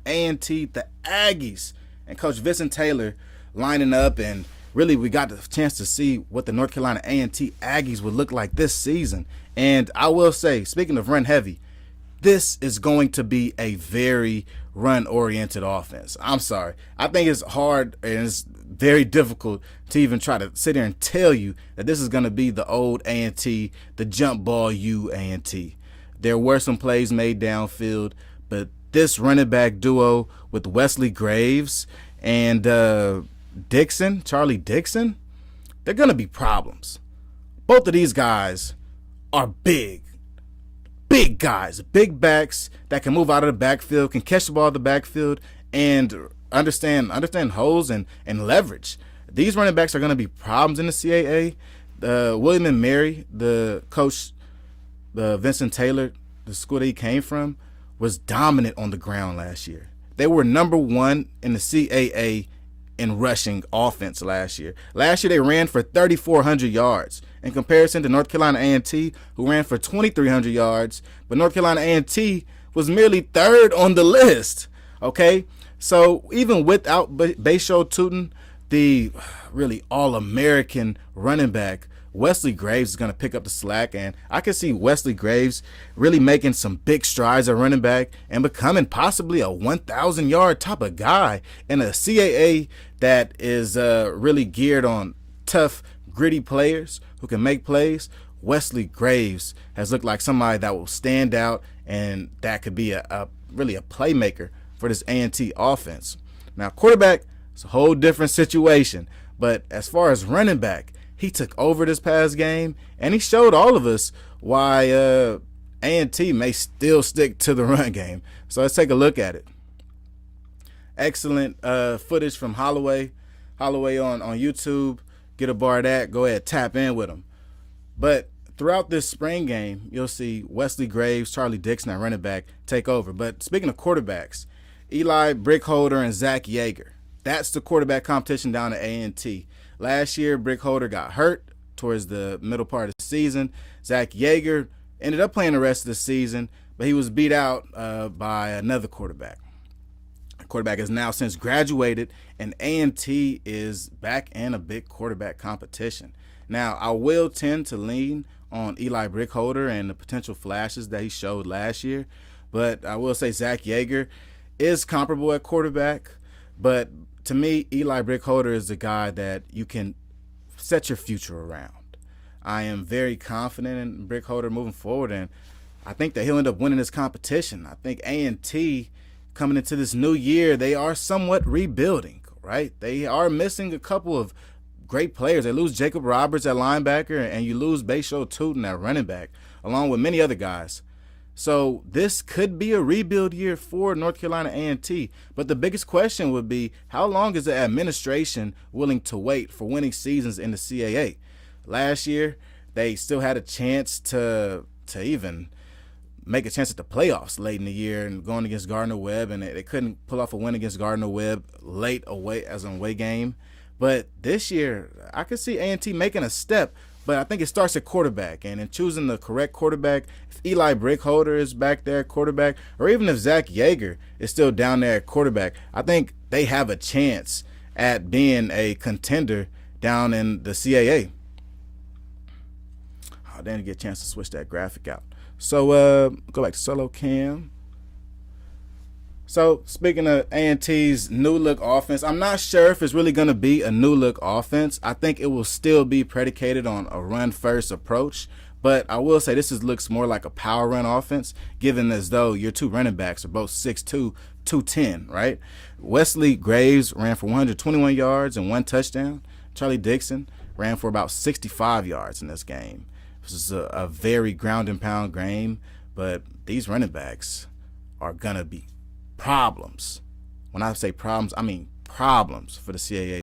A&T, the Aggies, and Coach Vincent Taylor lining up, and really we got the chance to see what the North Carolina A&T Aggies would look like this season. And I will say, speaking of run heavy, this is going to be a very run-oriented offense. I'm sorry. I think it's hard and it's very difficult to even try to sit here and tell you that this is going to be the old A&T, the jump ball U A&T. There were some plays made downfield, but this running back duo with Wesley Graves and Dixon, Charlie Dixon, they're going to be problems. Both of these guys are big guys, big backs that can move out of the backfield, can catch the ball in the backfield, and understand holes and leverage. These running backs are going to be problems in the CAA. William and Mary, the coach, Vincent Taylor, the school that he came from, was dominant on the ground last year. They were number one in the CAA in rushing offense last year. Last year they ran for 3,400 yards in comparison to North Carolina A&T, who ran for 2,300 yards. But North Carolina A&T was merely third on the list. Okay, so even without Basho Tootin, the really all-American running back, Wesley Graves is going to pick up the slack, and I can see Wesley Graves really making some big strides at running back and becoming possibly a 1,000-yard type of guy in a CAA that is really geared on tough, gritty players who can make plays. Wesley Graves has looked like somebody that will stand out, and that could be really a playmaker for this A&T offense. Now, quarterback, it's a whole different situation, but as far as running back, he took over this past game, and he showed all of us why A&T may still stick to the run game. So let's take a look at it. Excellent footage from Holloway on YouTube. Get a bar of that. Go ahead, tap in with him. But throughout this spring game, you'll see Wesley Graves, Charlie Dixon at running back take over. But speaking of quarterbacks, Eli Brickholder and Zach Yeager. That's the quarterback competition down at A&T. Last year, Brickholder got hurt towards the middle part of the season. Zach Yeager ended up playing the rest of the season, but he was beat out by another quarterback. The quarterback has now since graduated, and A&T is back in a big quarterback competition. Now, I will tend to lean on Eli Brickholder and the potential flashes that he showed last year, but I will say Zach Yeager is comparable at quarterback, but to me, Eli Brickholder is the guy that you can set your future around. I am very confident in Brickholder moving forward, and I think that he'll end up winning this competition. I think A&T coming into this new year, they are somewhat rebuilding, right? They are missing a couple of great players. They lose Jacob Roberts at linebacker, and you lose Basho Tootin at running back, along with many other guys. So this could be a rebuild year for North Carolina A&T. But the biggest question would be, how long is the administration willing to wait for winning seasons in the CAA? Last year, they still had a chance to even make a chance at the playoffs late in the year and going against Gardner-Webb, and they couldn't pull off a win against Gardner-Webb late away as an away game. But this year, I could see A&T making a step, but I think it starts at quarterback, and in choosing the correct quarterback, if Eli Brickholder is back there at quarterback, or even if Zach Yeager is still down there at quarterback, I think they have a chance at being a contender down in the CAA. Oh, they didn't get a chance to switch that graphic out. So go back to solo cam. So speaking of A&T's new look offense, I'm not sure if it's really going to be a new look offense. I think it will still be predicated on a run first approach. But I will say this looks more like a power run offense, given as though your two running backs are both 6'2", 210, right? Wesley Graves ran for 121 yards and 1 touchdown. Charlie Dixon ran for about 65 yards in this game. This is a very ground and pound game, but these running backs are going to be problems. When I say problems, I mean problems for the CAA